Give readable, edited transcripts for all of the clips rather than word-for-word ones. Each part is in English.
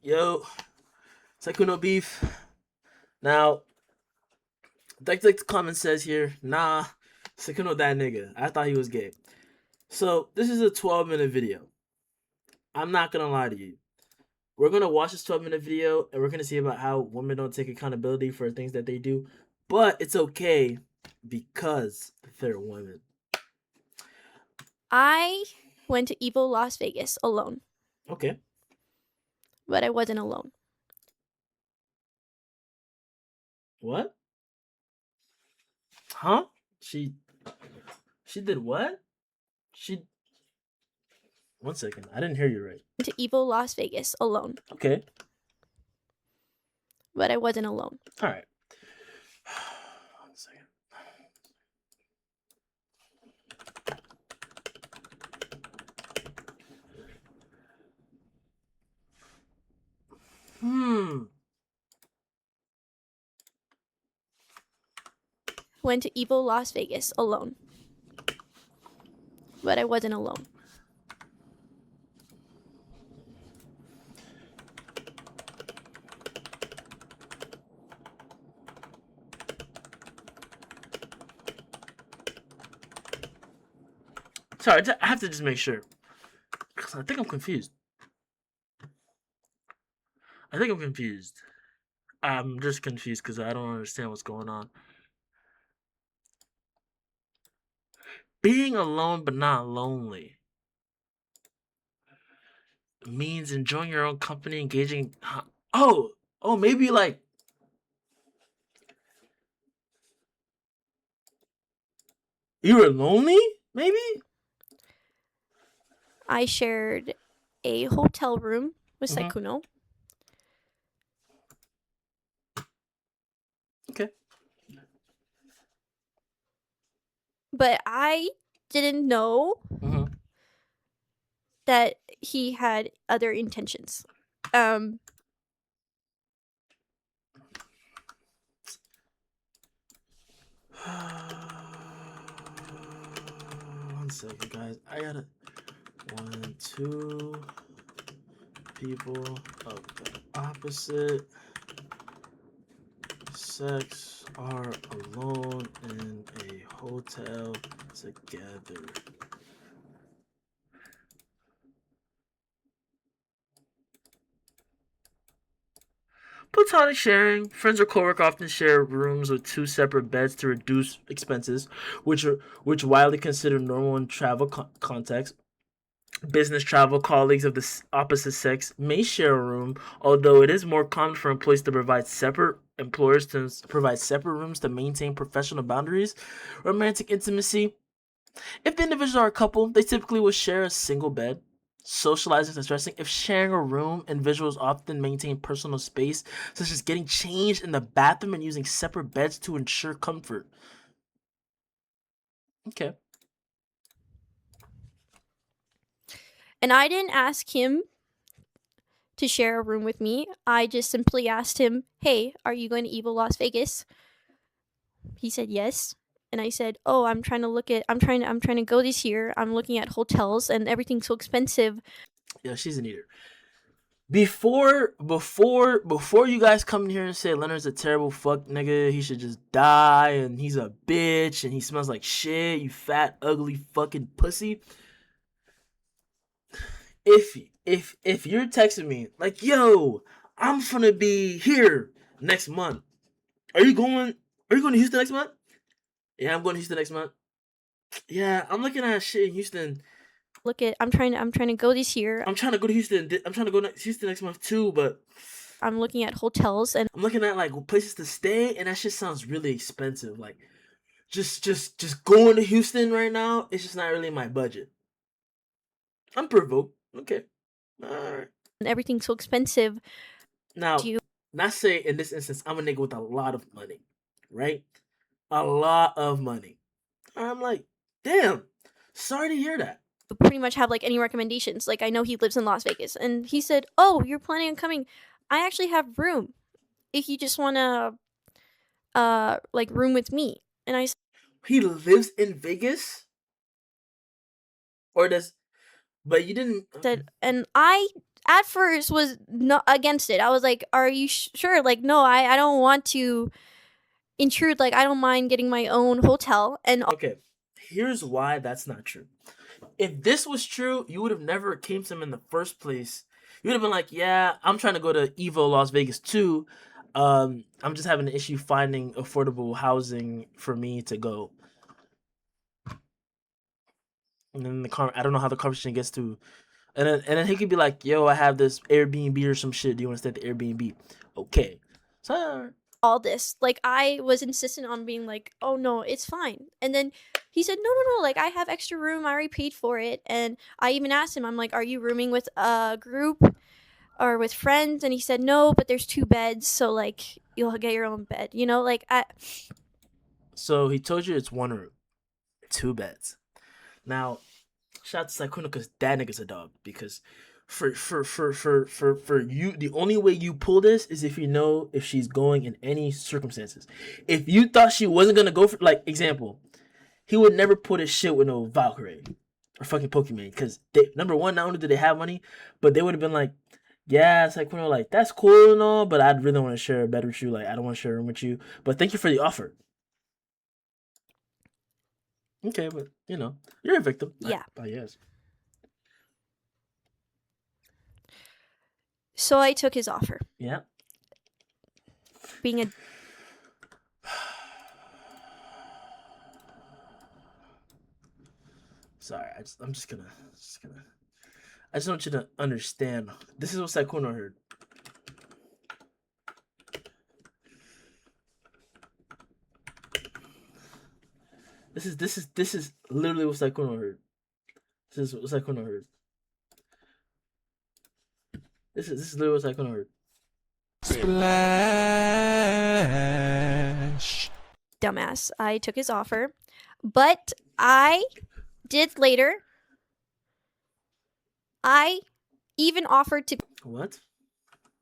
Yo, Sykkuno beef. Now, like the comment says here, nah, Sykkuno that nigga. I thought he was gay. So this is a 12-minute video. I'm not gonna lie to you. We're gonna watch this 12-minute video and we're gonna see about how women don't take accountability for things that they do, but it's okay because they're women. I went to evil Las Vegas alone, Okay. but I wasn't alone. What? Huh? She did what? She 1 second. I didn't hear you right. To evil Las Vegas alone, Okay. but I wasn't alone. All right. 1 second. Went to evil Las Vegas alone, but I wasn't alone. Sorry, I have to just make sure. Because I think I'm confused. I'm just confused because I don't understand what's going on. Being alone but not lonely means enjoying your own company, engaging. Oh, maybe like. You were lonely? Maybe? I shared a hotel room with Sykkuno. Okay. But I didn't know that he had other intentions. 1 second, guys. I gotta. 1, 2 people of the opposite sex are alone in a hotel together. Platonic sharing. Friends or coworkers often share rooms with 2 separate beds to reduce expenses, which widely considered normal in travel context. Business travel colleagues of the opposite sex may share a room, although it is more common for employees to provide separate rooms to maintain professional boundaries. Romantic intimacy. If the individuals are a couple, they typically will share a single bed. Socializing is stressing. If sharing a room, individuals often maintain personal space, such as getting changed in the bathroom and using separate beds to ensure comfort. Okay. And I didn't ask him to share a room with me. I just simply asked him, "Hey, are you going to evil Las Vegas?" He said yes. And I said, "Oh, I'm trying to go this year. I'm looking at hotels and everything's so expensive." Yeah, she's an eater. Before you guys come in here and say Leonard's a terrible fuck nigga, he should just die and he's a bitch and he smells like shit, you fat ugly fucking pussy. If you're texting me like, yo, I'm gonna be here next month. Are you going to Houston next month? Yeah, I'm going to Houston next month. Yeah, I'm looking at shit in Houston. I'm trying to go this year. I'm trying to go to Houston. I'm trying to go to Houston next month too, but I'm looking at hotels and I'm looking at like places to stay, and that shit sounds really expensive. Like, just going to Houston right now, it's just not really my budget. I'm provoked. Okay, all right. everything's so expensive. Now, not say in this instance, I'm a nigga with a lot of money, right? A lot of money. I'm like, damn. Sorry to hear that. Pretty much have like any recommendations. Like, I know he lives in Las Vegas, and he said, "Oh, you're planning on coming? I actually have room if you just want to like room with me." And I He lives in Vegas? Or does but you didn't said, and I at first was not against it. I was like, "Are you sure?" Like, no, I don't want to intrude. Like, I don't mind getting my own hotel. And Okay, here's why that's not true. If this was true, you would have never came to him in the first place. You would have been like, "Yeah, I'm trying to go to Evo Las Vegas too. I'm just having an issue finding affordable housing for me to go." And then I don't know how the conversation gets to, and then he could be like, "Yo, I have this Airbnb or some shit. Do you want to stay at the Airbnb?" Okay, so all this, like, I was insistent on being like, "Oh no, it's fine." And then he said, "No, like, I have extra room. I already paid for it." And I even asked him, I'm like, "Are you rooming with a group or with friends?" And he said, "No, but there's 2 beds, so like you'll get your own bed." Like so he told you it's one room, 2 beds. Now, shout out to Sykkuno because that nigga's a dog. Because for you, the only way you pull this is if you know if she's going in any circumstances. If you thought she wasn't gonna go for, like, example, he would never put his shit with no Valkyrie or fucking Pokemon. Because number one, not only do they have money, but they would have been like, "Yeah, it's like, like, that's cool and all, but I'd really want to share a bed with you. Like, I don't want to share a room with you. But thank you for the offer." Okay, but you're a victim. yeah. Yes. So I took his offer. Yeah. Being a Sorry, I'm just gonna. I just want you to understand. This is what Sykkuno heard. This is literally what Sykkuno heard. This is what Sykkuno heard. This is literally what Sykkuno heard. Splash. dumbass. I took his offer, but I did later. I even offered to What?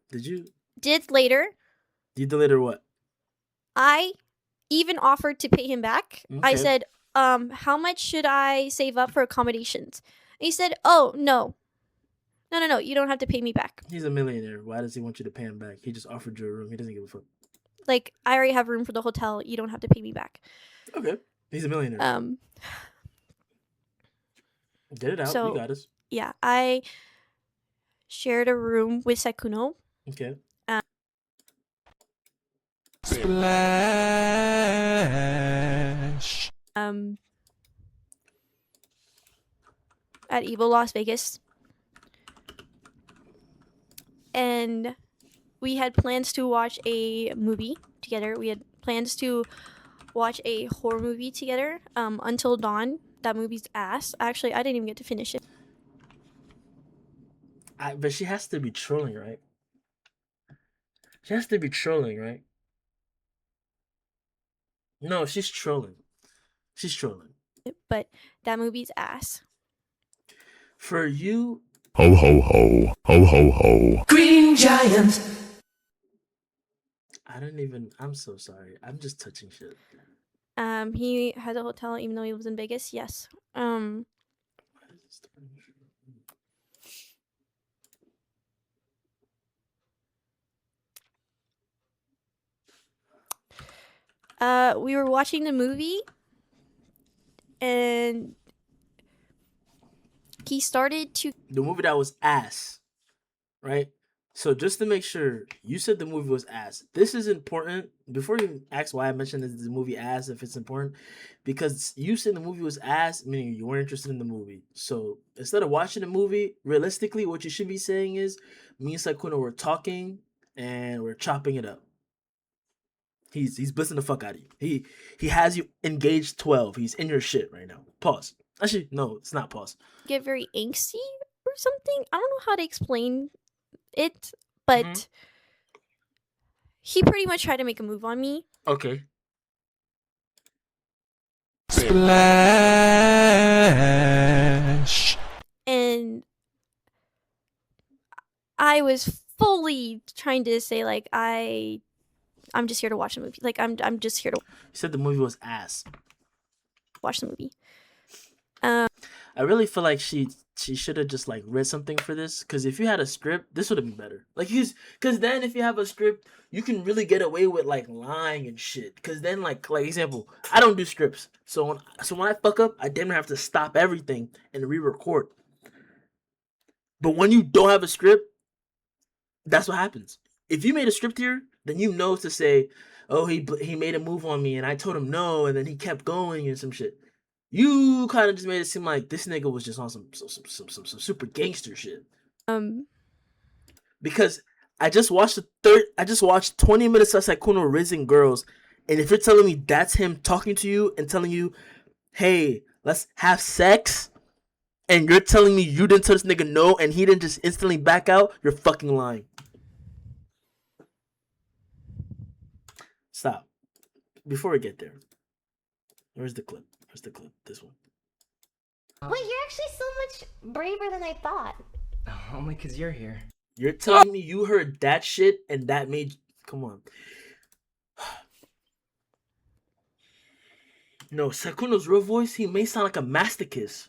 Did you? did later. You deleted what? I even offered to pay him back. I Okay. said, how much should I save up for accommodations? And he said, "Oh, no. No, you don't have to pay me back. He's a millionaire. Why does he want you to pay him back? He just offered you a room. He doesn't give a fuck. Like, I already have room for the hotel. You don't have to pay me back." Okay. He's a millionaire. Get it out. so- You got us. Yeah, I shared a room with Sykkuno. Okay. Splash. At Evo Las Vegas. And we had plans to watch a movie together. We had plans to watch a horror movie together. Until Dawn. That movie's ass. Actually, I didn't even get to finish it. But she has to be trolling, right? She has to be trolling, right? No, she's trolling. She's trolling. But that movie's ass. For you, Ho ho ho. Ho ho ho. Green Giant. I'm so sorry. I'm just touching shit. He has a hotel even though he lives in Vegas. Yes. We were watching the movie, and he started to. The movie that was ass, right? So just to make sure, you said the movie was ass. This is important. Before you ask why I mentioned the movie ass, if it's important, because you said the movie was ass, meaning you weren't interested in the movie. So instead of watching the movie, realistically, what you should be saying is, me and Sykkuno were talking and we're chopping it up. He's blissing the fuck out of you. He has you engaged 12. He's in your shit right now. Pause. Actually, no, it's not pause. Get very angsty or something. I don't know how to explain it, but he pretty much tried to make a move on me. Okay. Splash. And I was fully trying to say, like, I'm just here to watch the movie. Like, I'm just here to You said the movie was ass. watch the movie. I really feel like she she should have just like read something for this. Because if you had a script, this would have been better. Like, because then if you have a script, you can really get away with like lying and shit. Because then like example, I don't do scripts, so when I fuck up, I damn near have to stop everything and re-record. But when you don't have a script, that's what happens. If you made a script here, then you know to say, oh, he made a move on me and I told him no, and then he kept going and some shit. You kind of just made it seem like this nigga was just on some super gangster shit. Because I just watched 20 minutes of Sykkuno raising girls, and if you're telling me that's him talking to you and telling you, hey, let's have sex, and you're telling me you didn't tell this nigga no and he didn't just instantly back out, you're fucking lying. Stop. Before we get there, where's the clip? This one. Wait, you're actually so much braver than I thought. Only because you're here. You're telling me you heard that shit and that made... Come on. No, Sykkuno's real voice, he may sound like a masochist.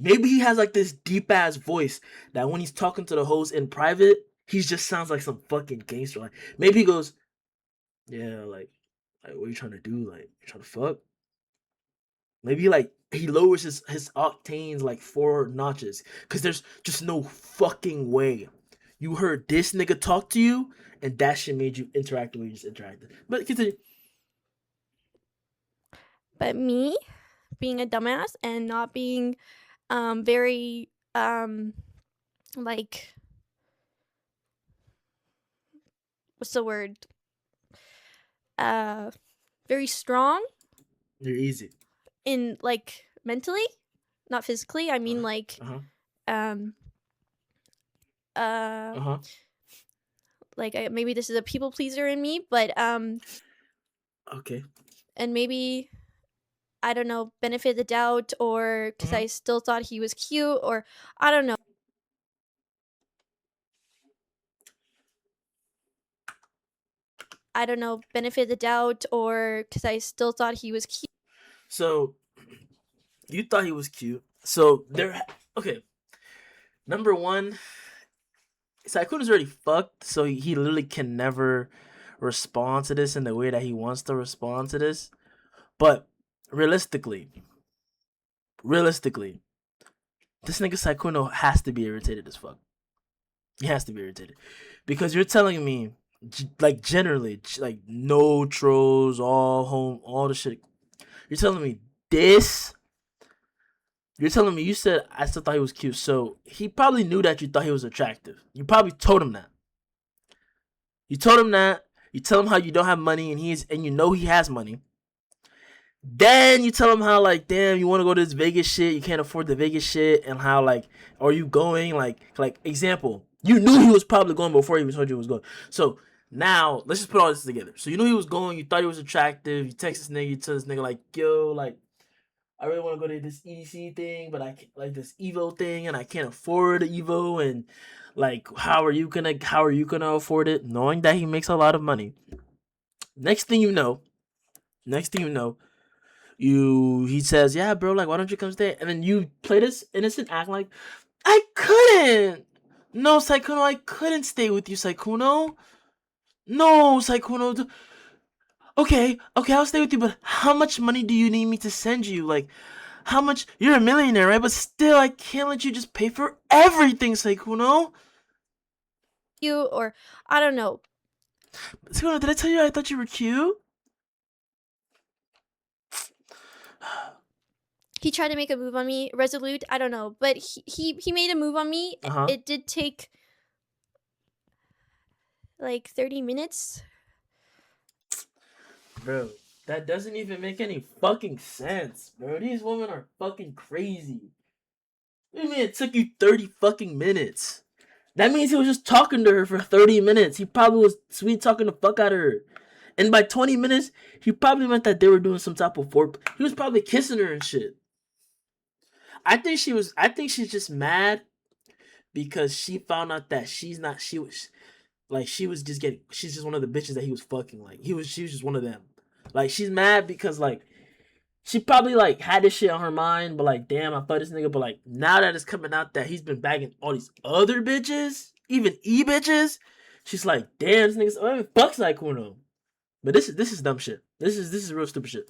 Maybe he has like this deep ass voice that when he's talking to the hoes in private, he just sounds like some fucking gangster. Like, maybe he goes, yeah, like what are you trying to do? Like, you trying to fuck? Maybe he lowers his octanes like 4 notches. Cause there's just no fucking way you heard this nigga talk to you and that shit made you interact the way you just interacted. But continue. But me being a dumbass and not being very like, what's the word? Very strong. You're easy. In like mentally, not physically. I mean like like maybe this is a people pleaser in me, but okay. And maybe, I don't know, benefit of the doubt, or because I still thought he was cute, or I don't know. Benefit of the doubt, or because I still thought he was cute. So, you thought he was cute. So, okay. Number one, Sykkuno's already fucked, so he literally can never respond to this in the way that he wants to respond to this. But, realistically, this nigga Sykkuno has to be irritated as fuck. He has to be irritated. Because you're telling me, like, generally, like, no trolls, all home, all the shit. You're telling me this? You're telling me you said I still thought he was cute, so he probably knew that you thought he was attractive. You probably told him that. You told him that. You tell him how you don't have money and you know he has money. Then you tell him how, like, damn, you want to go to this Vegas shit, you can't afford the Vegas shit, and how, like, are you going? Like example, you knew he was probably going before he even told you he was going. So now let's just put all this together. So you knew he was going, you thought he was attractive, you text this nigga, you tell this nigga like, yo, like, I really want to go to this EDC thing, but I can't, like this Evo thing, and I can't afford the Evo, and like, how are you gonna afford it, knowing that he makes a lot of money? Next thing you know, he says, yeah, bro, like, why don't you come stay? And then you play this innocent act like, I couldn't. No, Sykkuno, I couldn't stay with you, Sykkuno. No, Sykkuno. Okay, I'll stay with you, but how much money do you need me to send you? Like, how much? You're a millionaire, right? But still, I can't let you just pay for everything, Sykkuno. You, or I don't know. Sykkuno, did I tell you I thought you were cute? He tried to make a move on me, resolute. I don't know, but he made a move on me. It did take like 30 minutes. Bro, that doesn't even make any fucking sense, bro. These women are fucking crazy. What do you mean it took you 30 fucking minutes? That means he was just talking to her for 30 minutes. He probably was sweet talking the fuck out of her. And by 20 minutes, he probably meant that they were doing some type of foreplay. He was probably kissing her and shit. I think she's just mad because she found out that she's just one of the bitches that he was fucking. Like, she was just one of them. Like, she's mad because, like, She probably like had this shit on her mind, but like, damn, I fucked this nigga. But like, now that it's coming out that he's been bagging all these other bitches, even bitches, she's like, damn, this nigga's fucks like Sykkuno. But this is dumb shit. This is real stupid shit.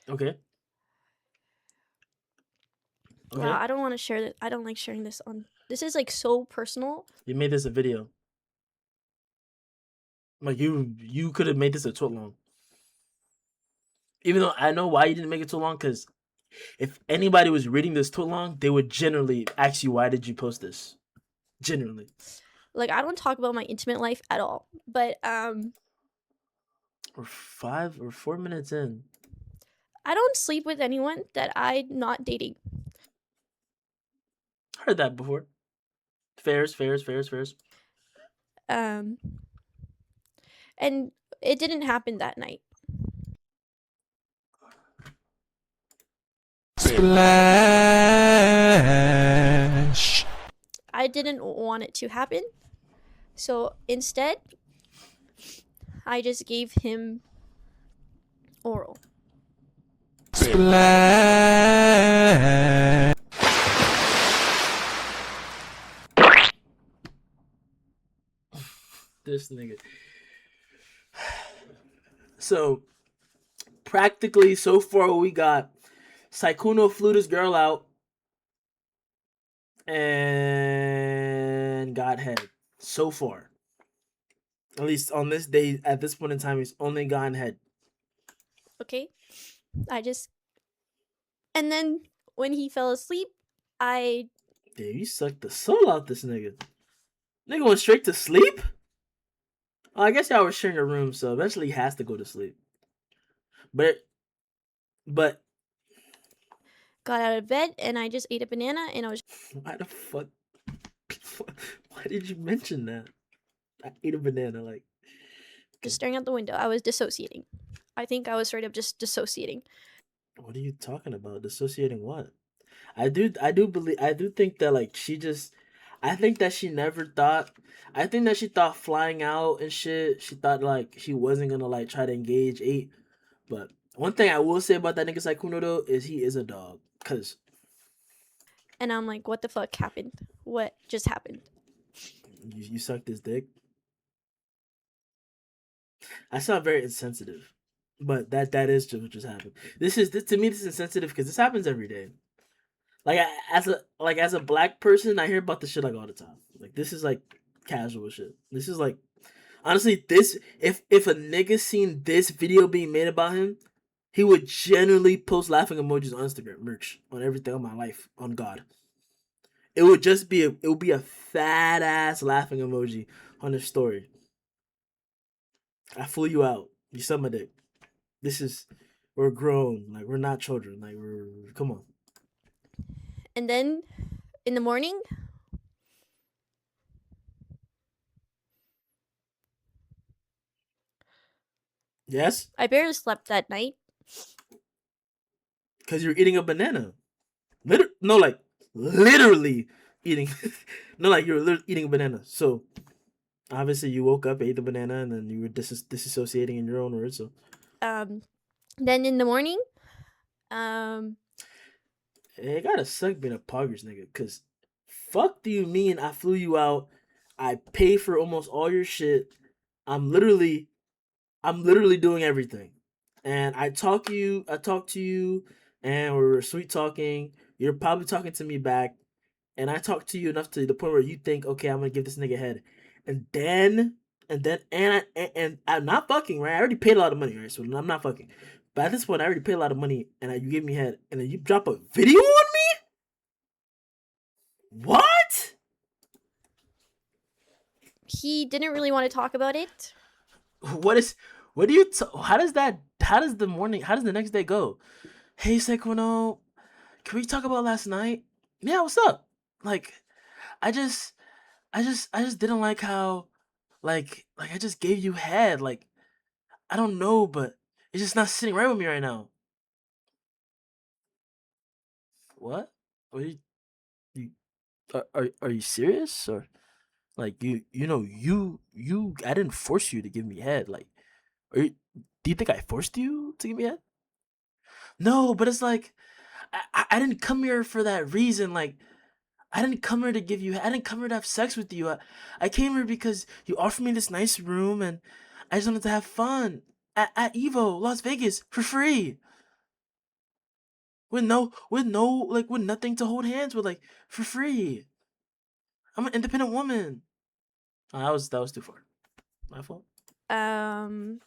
Okay. Okay. I don't want to share that. I don't like sharing this on. This is like so personal. You made this a video. Like you could have made this a too long. Even though I know why you didn't make it too long, because if anybody was reading this too long, they would generally ask you, why did you post this? Generally. Like, I don't talk about my intimate life at all. But We're 5 or 4 minutes in. I don't sleep with anyone that I'm not dating. Heard that before. Fairs. And it didn't happen that night. Splash. I didn't want it to happen. So instead, I just gave him oral. Splash. This nigga. So, practically so far we got Sykkuno flew this girl out and got head. So far. At least on this day, at this point in time, he's only gotten head. Okay? And then when he fell asleep, Damn, you sucked the soul out this nigga. Nigga went straight to sleep? Oh, I guess y'all were sharing a room, so eventually he has to go to sleep. But got out of bed and I just ate a banana and I was why the fuck? Why did you mention that? I ate a banana, like. just staring out the window. I was dissociating. I think I was straight up just dissociating. What are you talking about? Dissociating what? I do think that like I think that she never thought. I think that she thought flying out and shit. She thought like she wasn't gonna like try to engage 8. But one thing I will say about that nigga Sykkuno though is he is a dog. Cause. And I'm like, what the fuck happened? What just happened? You sucked his dick. I sound very insensitive, but that is just what just happened. This to me this is insensitive because this happens every day. Like as a black person, I hear about this shit like all the time. Like this is like casual shit. This is like honestly this if a nigga seen this video being made about him, he would generally post laughing emojis on Instagram merch on everything on my life on God. It would be a fat ass laughing emoji on his story. I flew you out. You sucked my dick. We're grown. Like we're not children. Like come on. And then in the morning, Yes? I barely slept that night. Because you're eating a banana. Literally eating. No, like you're eating a banana. So, obviously you woke up, ate the banana, and then you were disassociating in your own words. So, then in the morning, it gotta suck being a poggers nigga. Because, fuck do you mean I flew you out? I pay for almost all your shit. I'm literally doing everything. And I talk to you, and we're sweet talking. You're probably talking to me back. And I talk to you enough to the point where you think, okay, I'm gonna give this nigga head. And I'm not fucking, right? I already paid a lot of money, right? So I'm not fucking. But at this point, I already paid a lot of money, and you gave me head, and then you drop a video on me? What? he didn't really want to talk about it. How does the next day go? Hey, Sykkuno, can we talk about last night? Yeah, what's up? Like, I just didn't like how, like I just gave you head. Like, I don't know, but it's just not sitting right with me right now. What? What are you serious or? Like I didn't force you to give me head. Like, do you think I forced you to give me head? No, but it's like I didn't come here for that reason. Like, I didn't come here to give you. I didn't come here to have sex with you. I came here because you offered me this nice room, and I just wanted to have fun at Evo, Las Vegas, for free. With nothing to hold hands with, like, for free. I'm an independent woman. Oh, that was too far. My fault. And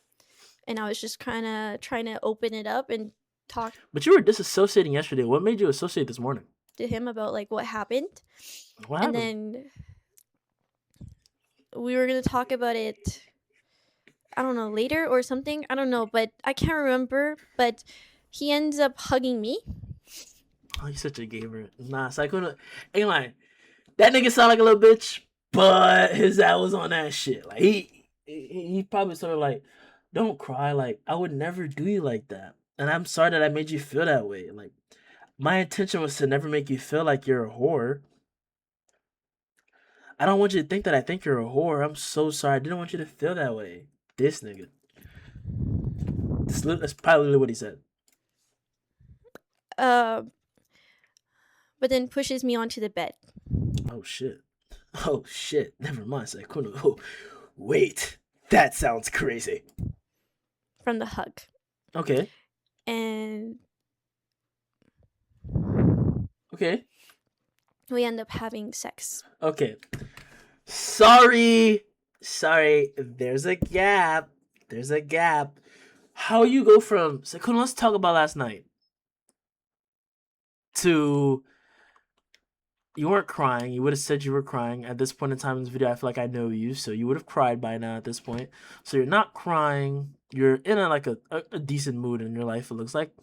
I was just kind of trying to open it up and talk But you were disassociating yesterday. What made you associate this morning? to him about like what happened. What happened? And then we were going to talk about it, I don't know, later or something. I don't know, but I can't remember. But he ends up hugging me. Oh, you're such a gamer. Nah, Sykkuno ain't lying. That nigga sound like a little bitch, but his dad was on that shit. Like he probably sort of like, don't cry. Like, I would never do you like that, and I'm sorry that I made you feel that way. Like, my intention was to never make you feel like you're a whore. I don't want you to think that I think you're a whore. I'm so sorry. I didn't want you to feel that way. This nigga. That's probably what he said. But then pushes me onto the bed. Oh shit. Oh shit. Never mind, Sykkuno. Oh, wait. That sounds crazy. From the hug. Okay. And Okay. we end up having sex. Okay. Sorry. There's a gap. How you go from Sykkuno, let's talk about last night, to you weren't crying. You would have said you were crying. At this point in time in this video, I feel like I know you, so you would have cried by now at this point. So you're not crying. You're in a decent mood in your life, it looks like.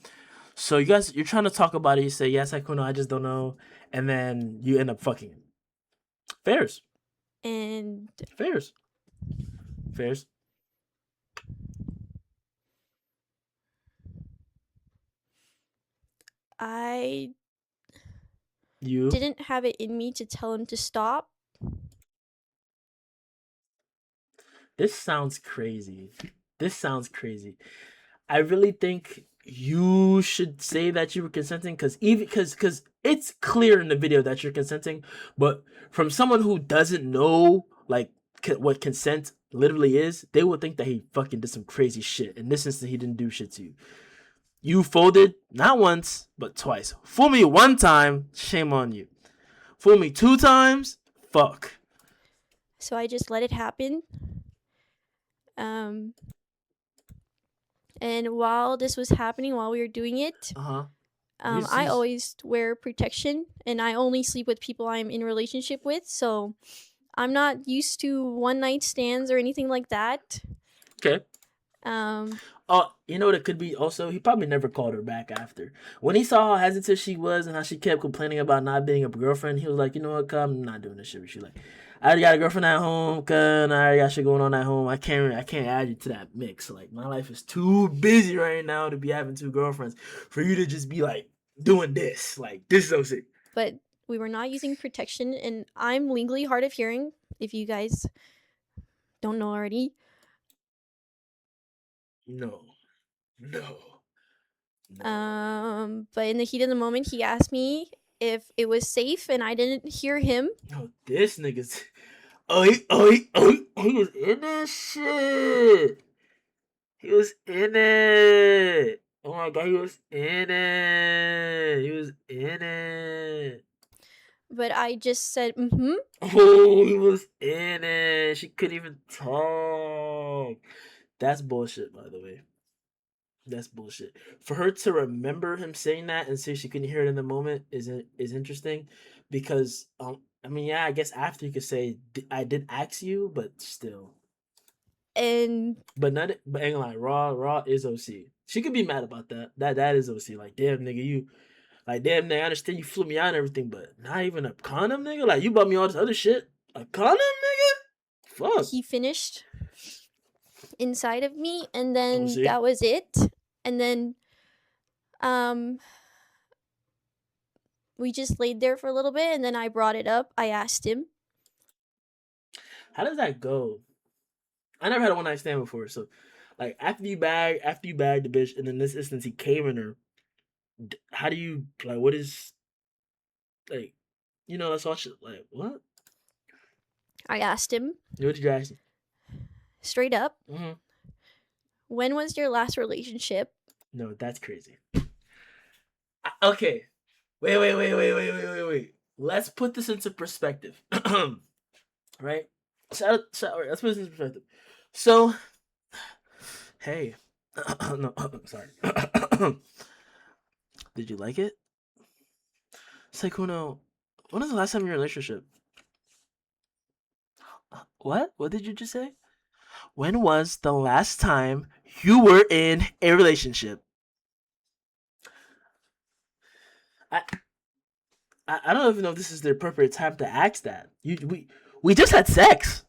So you're trying to talk about it. You say, yes, Sykkuno, I just don't know. And then you end up fucking him. Fairs. And Fairs. I You didn't have it in me to tell him to stop. This sounds crazy. I really think you should say that you were consenting, because it's clear in the video that you're consenting, but from someone who doesn't know like what consent literally is, they would think that he fucking did some crazy shit. In this instance, he didn't do shit to you. You folded not once but twice. Fool me one time, shame on you. Fool me 2 times, fuck. So I just let it happen. And while this was happening, while we were doing it, I always wear protection, and I only sleep with people I'm in a relationship with, so I'm not used to one night stands or anything like that. Okay. You know what it could be also? He probably never called her back after. When he saw how hesitant she was and how she kept complaining about not being a girlfriend, he was like, you know what, come, I'm not doing this shit with you. Like, I already got a girlfriend at home, cuz I already got shit going on at home. I can't add you to that mix. Like, my life is too busy right now to be having 2 girlfriends for you to just be like doing this. Like, this is so sick. But we were not using protection, and I'm legally hard of hearing, if you guys don't know already. No. But in the heat of the moment, he asked me if it was safe, and I didn't hear him. Oh, this nigga's. He was in this shit. He was in it. Oh my god, he was in it. But I just said, mm-hmm. Oh, he was in it. She couldn't even talk. That's bullshit, by the way. That's bullshit. For her to remember him saying that and say she couldn't hear it in the moment is interesting, because I mean, yeah, I guess after you could say I did ask you, but still. But ain't gonna lie, Raw is OC. She could be mad about that. That is OC. Like, damn nigga, I understand you flew me out and everything, but not even a condom, nigga. Like, you bought me all this other shit. A condom, nigga. Fuck. He finished inside of me, and then that was it. And then we just laid there for a little bit, and then I brought it up. I asked him. How does that go? I never had a one night stand before, so like after you bag the bitch, and in this instance he came in her. How do you like? What is like? That's all shit. Like what? I asked him What did you ask? straight up, Mm-hmm. when was your last relationship? No, that's crazy. Okay, wait. Let's put this into perspective, right? Let's put this into perspective. So, hey, no, sorry. Did you like it? Sykkuno, when was the last time you were in a relationship? What? What did you just say? When was the last time you were in a relationship? I don't even know if this is the appropriate time to ask that. We just had sex.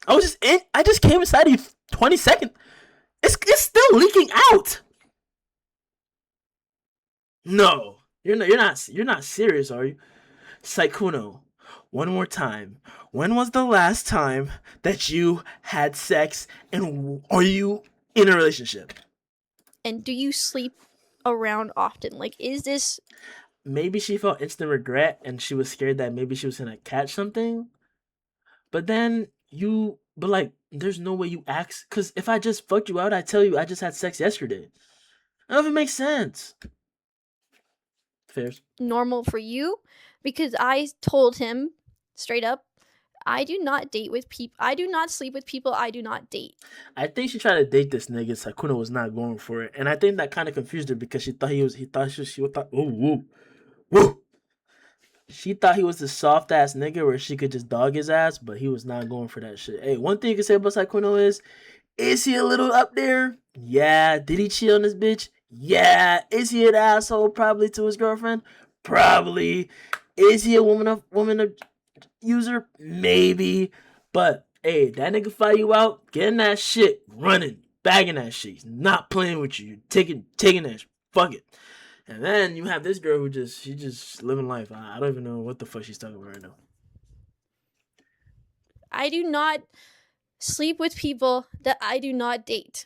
I just came inside you 20 seconds. It's still leaking out. No. You're not serious, are you? Sykkuno, one more time. When was the last time that you had sex, and are you in a relationship? And do you sleep around often? Like, is this Maybe she felt instant regret and she was scared that maybe she was gonna catch something. But then but like, there's no way you ask. Because if I just fucked you out, I tell you I just had sex yesterday. I don't know if it makes sense. Fairs. normal for you? Because I told him straight up, I do not date with people. I do not sleep with people I do not date. I think she tried to date this nigga. Sykkuno was not going for it, and I think that kind of confused her because she thought she thought, whoa. She thought he was the soft ass nigga where she could just dog his ass, but he was not going for that shit. Hey, one thing you can say about Sykkuno is he a little up there? Yeah. Did he cheat on this bitch? Yeah. Is he an asshole probably to his girlfriend? Probably. Is he a woman of user? Maybe. But hey, that nigga fight you out, getting that shit, running, bagging that shit. He's not playing with you. Taking that shit. Fuck it. And then you have this girl who she just living life. I don't even know what the fuck she's talking about right now. I do not sleep with people that I do not date.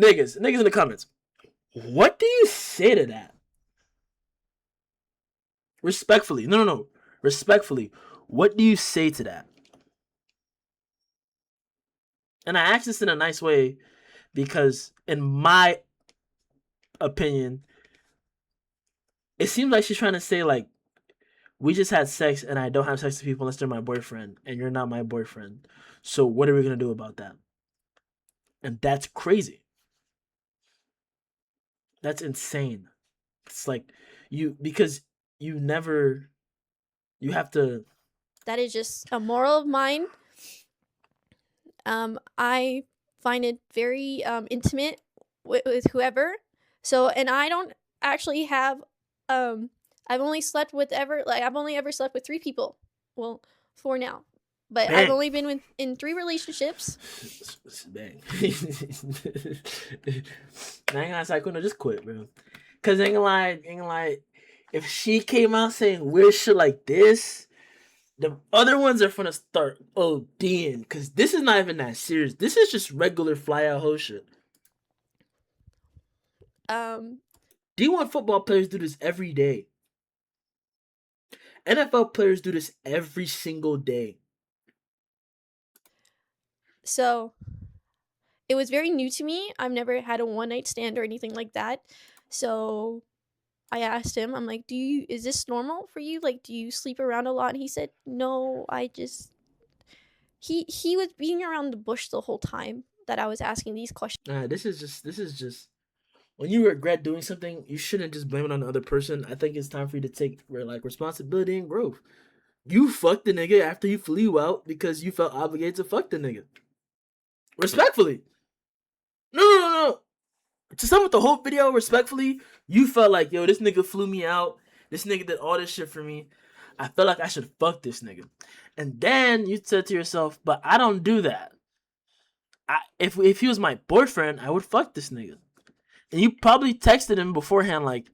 Niggas in the comments. What do you say to that? Respectfully. No. Respectfully. What do you say to that? And I ask this in a nice way because in my opinion, it seems like she's trying to say like, we just had sex and I don't have sex with people unless they're my boyfriend and you're not my boyfriend. So what are we going to do about that? And that's crazy. That's insane. It's like because you have to. That is just a moral of mine. I find it very intimate with whoever. So, and I don't actually have I've only ever slept with 3 people. Well, 4 now. But Bang. I've only been in 3 relationships. Bang. I ain't gonna Sykkuno, just quit, bro. Cause ain't gonna lie. If she came out saying weird shit like this, the other ones are gonna start ODing. Cause this is not even that serious. This is just regular fly out hoe shit. D1 football players do this every day. NFL players do this every single day. So it was very new to me. I've never had a one night stand or anything like that. So I asked him, I'm like, is this normal for you? Like, do you sleep around a lot? And he said, no, he was being around the bush the whole time that I was asking these questions. This is just when you regret doing something, you shouldn't just blame it on the other person. I think it's time for you to take responsibility and growth. You fucked the nigga after he flew you out because you felt obligated to fuck the nigga. Respectfully. No. To sum up the whole video, respectfully, you felt like, yo, this nigga flew me out. This nigga did all this shit for me. I felt like I should fuck this nigga. And then you said to yourself, but I don't do that. If he was my boyfriend, I would fuck this nigga. And you probably texted him beforehand, like,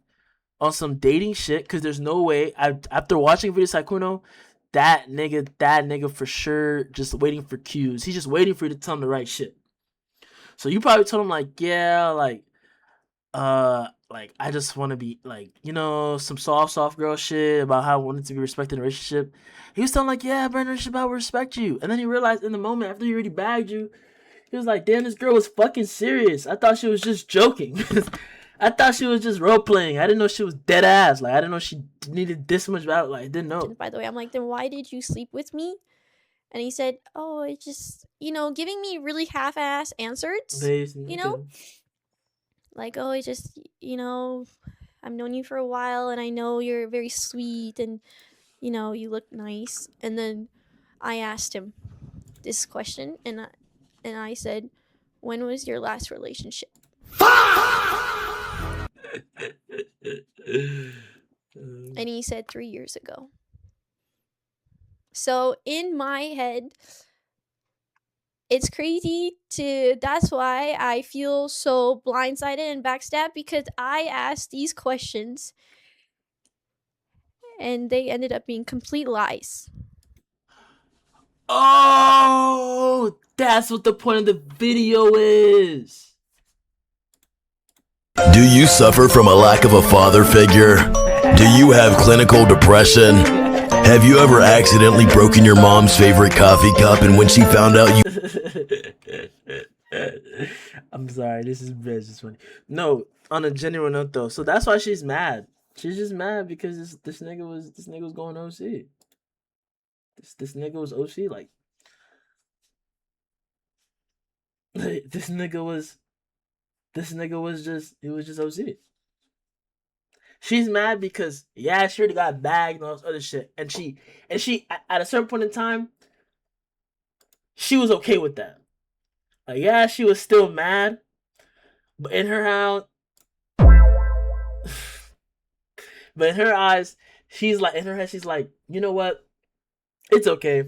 on some dating shit, because there's no way. After watching video Sykkuno, that nigga for sure just waiting for cues. He's just waiting for you to tell him the right shit. So you probably told him like, yeah, like I just want to be like, some soft girl shit about how I wanted to be respected in a relationship. He was telling like, yeah, but in a relationship I will respect you. And then he realized in the moment after he already bagged you, he was like, damn, this girl was fucking serious. I thought she was just joking. I thought she was just role playing. I didn't know she was dead ass. Like I didn't know she needed this much valor. Like I didn't know. By the way, I'm like, then why did you sleep with me? And he said, oh, it's just, giving me really half-ass answers. Like, oh, it's just, I've known you for a while and I know you're very sweet and, you look nice. And then I asked him this question and I said, when was your last relationship? And he said 3 years ago. So in my head, it's crazy that's why I feel so blindsided and backstabbed, because I asked these questions and they ended up being complete lies. Oh, that's what the point of the video is. Do you suffer from a lack of a father figure? Do you have clinical depression? Have you ever accidentally broken your mom's favorite coffee cup and when she found out you... I'm sorry, this is just funny. No, on a genuine note though, so that's why she's mad. She's just mad because this nigga was going OC. This nigga was OC, like this nigga was just OC. She's mad because yeah, she already got bagged and all this other shit, and she at a certain point in time, she was okay with that. Like yeah, she was still mad, but in her house, but in her eyes, she's like, in her head, she's like, you know what? It's okay.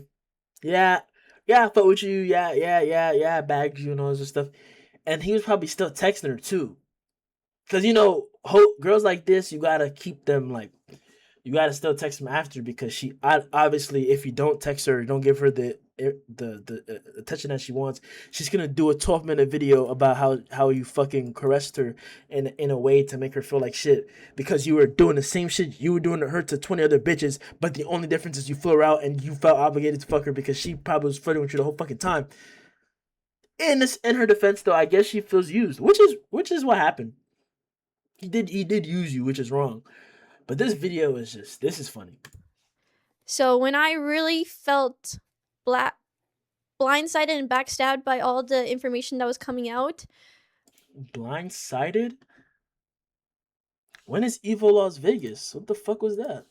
Yeah, I fuck with you. Yeah, I bagged you and all this stuff. And he was probably still texting her too. Because, girls like this, you gotta keep them like, you gotta still text them after, because she obviously, if you don't text her, don't give her the attention that she wants, she's gonna do a 12-minute video about how you fucking caressed her in a way to make her feel like shit, because you were doing the same shit you were doing to her to 20 other bitches, but the only difference is you flew her out and you felt obligated to fuck her because she probably was flirting with you the whole fucking time. In her defense though, I guess she feels used, which is what happened. He did use you, which is wrong. But this video is this is funny. So when I really felt blindsided and backstabbed by all the information that was coming out. Blindsided? When is Evo Las Vegas? What the fuck was that?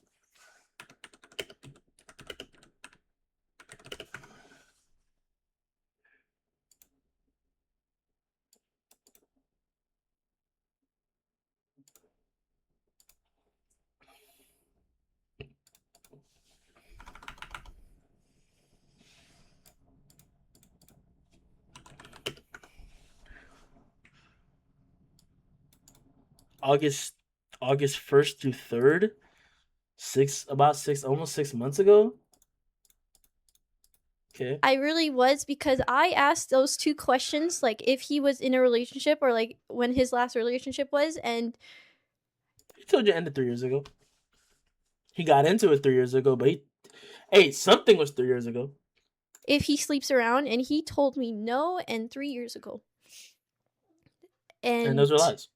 August 1st through 3rd, almost 6 months ago. Okay. I really was, because I asked those two questions, like if he was in a relationship or like when his last relationship was, and he told you it ended 3 years ago. He got into it 3 years ago, but something was 3 years ago. If he sleeps around, and he told me no, and 3 years ago. And those are lies.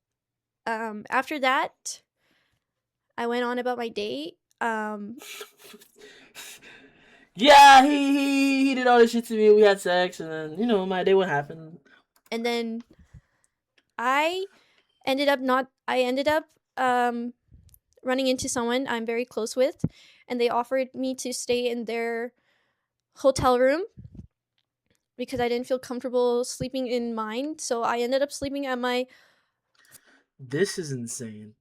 After that, I went on about my day. Yeah, he did all this shit to me. We had sex, and then my day would happen. And then I ended up running into someone I'm very close with, and they offered me to stay in their hotel room because I didn't feel comfortable sleeping in mine. So I ended up sleeping at my This is insane.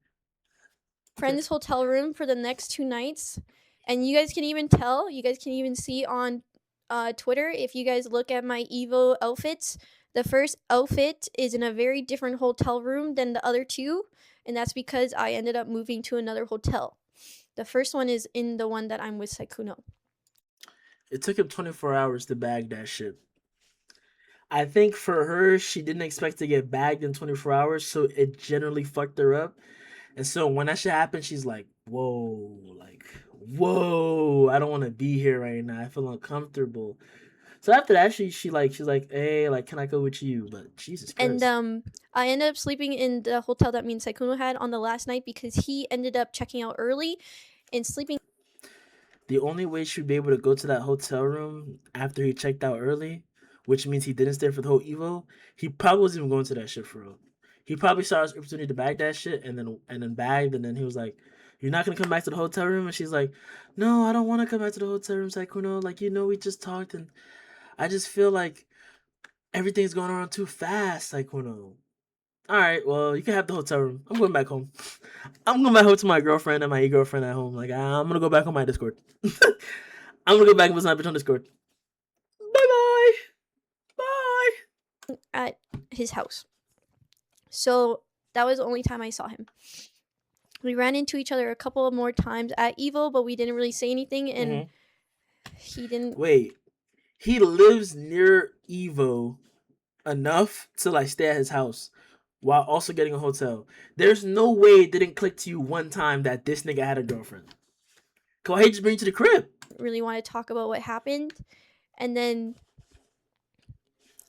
friend's hotel room for the next 2 nights. And you guys can even see on Twitter, if you guys look at my Evo outfits, the first outfit is in a very different hotel room than the other two, and that's because I ended up moving to another hotel. The first one is in the one that I'm with Sykkuno. It took him 24 hours to bag that shit. I think for her, she didn't expect to get bagged in 24 hours, so it generally fucked her up. And so when that shit happened, she's like, whoa, whoa, I don't want to be here right now. I feel uncomfortable. So after that, she's like, hey, like, can I go with you? But Jesus Christ. And I ended up sleeping in the hotel that me and Sykkuno had on the last night because he ended up checking out early and sleeping. The only way she'd be able to go to that hotel room after he checked out early, which means he didn't stay for the whole Evo, he probably wasn't even going to that shit for real. He probably saw his opportunity to bag that shit and then bagged, and then he was like, "You're not gonna come back to the hotel room?" And she's like, "No, I don't want to come back to the hotel room, Sykkuno. Like, we just talked, and I just feel like everything's going on too fast, Sykkuno." All right, well, you can have the hotel room. I'm going back home. I'm going back home to my girlfriend and my e-girlfriend at home. Like, I'm gonna go back on my Discord. I'm gonna go back and listen to bitch on Discord. Bye bye. At his house. So that was the only time I saw him. We ran into each other a couple of more times at Evo, but we didn't really say anything, and he didn't. Wait, he lives near Evo enough to like stay at his house while also getting a hotel. There's no way it didn't click to you one time that this nigga had a girlfriend. Go ahead, just bring you to the crib. Really want to talk about what happened, and then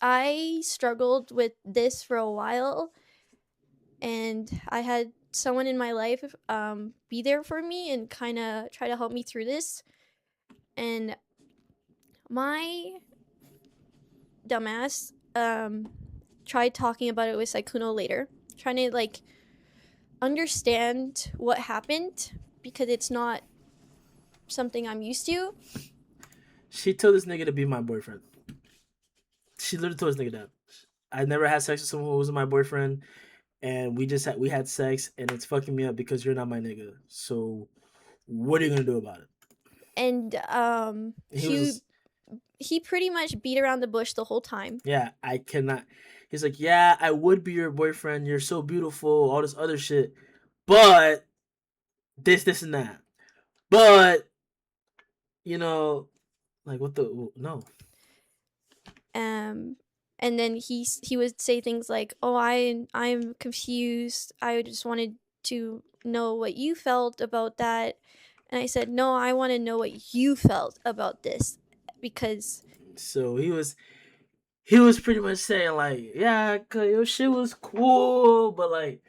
I struggled with this for a while, and I had someone in my life be there for me and kind of try to help me through this. And my dumbass tried talking about it with Sykkuno later, trying to like understand what happened because it's not something I'm used to. She told this nigga to be my boyfriend. She literally told this nigga that. I never had sex with someone who wasn't my boyfriend, and we had sex, and it's fucking me up because you're not my nigga. So, what are you gonna do about it? And he pretty much beat around the bush the whole time. Yeah, I cannot. He's like, yeah, I would be your boyfriend. You're so beautiful, all this other shit, but this, and that. But like what the no. And then he would say things like, "Oh, I'm confused. I just wanted to know what you felt about that." And I said, "No, I want to know what you felt about this because." So he was pretty much saying like, yeah, cause your shit was cool, but like,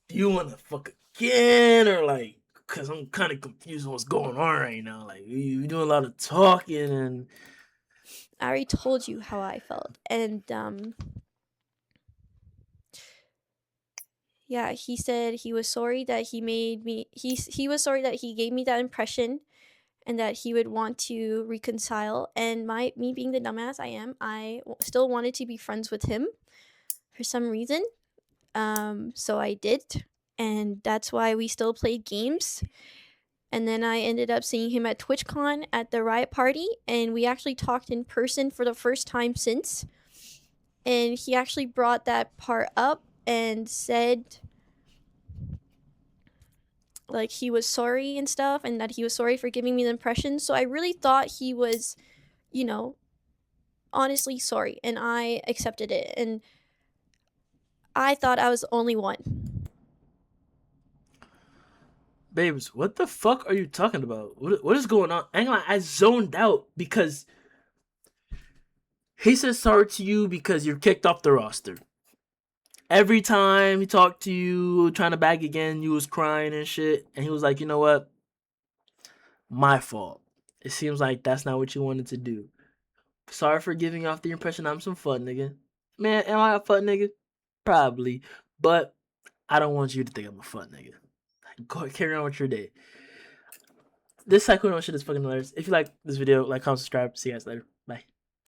do you want to fuck again, or like, cause I'm kind of confused on what's going on right now. Like, you doing a lot of talking, and I already told you how I felt, and yeah, he said he was sorry that he made me. He was sorry that he gave me that impression, and that he would want to reconcile. And me being the dumbass I am, I still wanted to be friends with him for some reason. So I did, and that's why we still played games. And then I ended up seeing him at TwitchCon at the Riot Party, and we actually talked in person for the first time since. And he actually brought that part up and said like he was sorry and stuff, and that he was sorry for giving me the impression. So I really thought he was, honestly sorry, and I accepted it. And I thought I was the only one. babes, what the fuck are you talking about? What is going on? I zoned out because he said sorry to you because you're kicked off the roster. Every time he talked to you, trying to bag again, you was crying and shit. And he was like, you know what? My fault. It seems like that's not what you wanted to do. Sorry for giving off the impression I'm some fun nigga. Man, am I a fun nigga? Probably. But I don't want you to think I'm a fun nigga. Go carry on with your day. This Sykkuno shit is fucking hilarious. If you like this video, like, comment, subscribe. See you guys later. Bye.